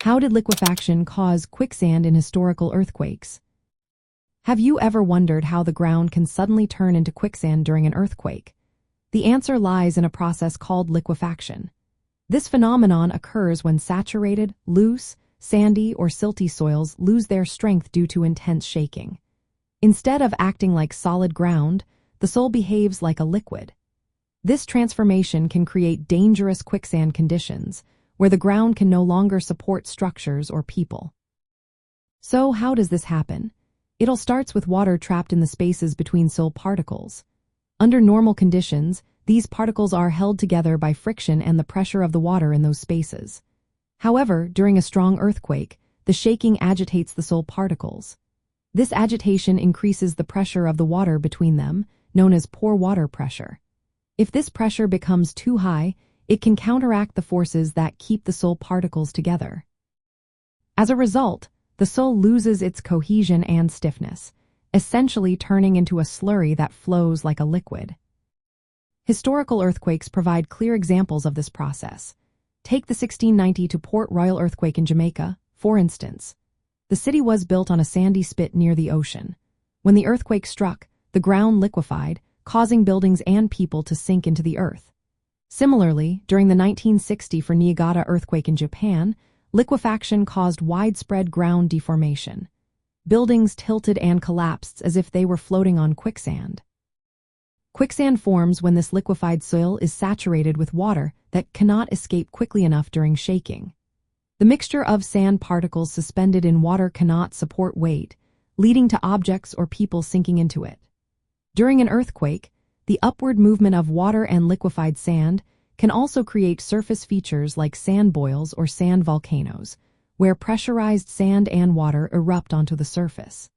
How did liquefaction cause quicksand in historical earthquakes? Have you ever wondered how the ground can suddenly turn into quicksand during an earthquake? The answer lies in a process called liquefaction. This phenomenon occurs when saturated, loose, sandy, or silty soils lose their strength due to intense shaking. Instead of acting like solid ground, the soil behaves like a liquid. This transformation can create dangerous quicksand conditions, where the ground can no longer support structures or people. So how does this happen? It all starts with water trapped in the spaces between soil particles. Under normal conditions, these particles are held together by friction and the pressure of the water in those spaces. However, during a strong earthquake, the shaking agitates the soil particles. This agitation increases the pressure of the water between them, known as pore water pressure. If this pressure becomes too high, it can counteract the forces that keep the soil particles together. As a result, the soil loses its cohesion and stiffness, essentially turning into a slurry that flows like a liquid. Historical earthquakes provide clear examples of this process. Take the 1692 Port Royal earthquake in Jamaica, for instance. The city was built on a sandy spit near the ocean. When the earthquake struck, the ground liquefied, causing buildings and people to sink into the earth. Similarly, during the 1960 Niigata earthquake in Japan, liquefaction caused widespread ground deformation. Buildings tilted and collapsed as if they were floating on quicksand. Quicksand forms when this liquefied soil is saturated with water that cannot escape quickly enough during shaking. The mixture of sand particles suspended in water cannot support weight, leading to objects or people sinking into it. During an earthquake, the upward movement of water and liquefied sand can also create surface features like sand boils or sand volcanoes, where pressurized sand and water erupt onto the surface.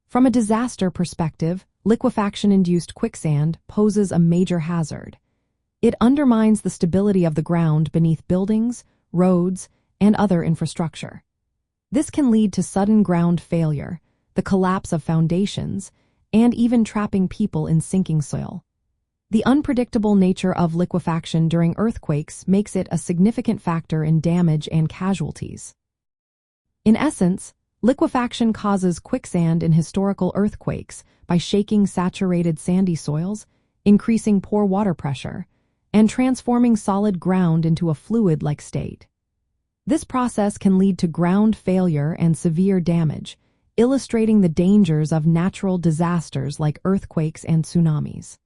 From a disaster perspective, liquefaction-induced quicksand poses a major hazard. It undermines the stability of the ground beneath buildings, roads, and other infrastructure. This can lead to sudden ground failure, the collapse of foundations, and even trapping people in sinking soil. The unpredictable nature of liquefaction during earthquakes makes it a significant factor in damage and casualties. In essence, liquefaction causes quicksand in historical earthquakes by shaking saturated sandy soils, increasing pore water pressure, and transforming solid ground into a fluid-like state. This process can lead to ground failure and severe damage, illustrating the dangers of natural disasters like earthquakes and tsunamis.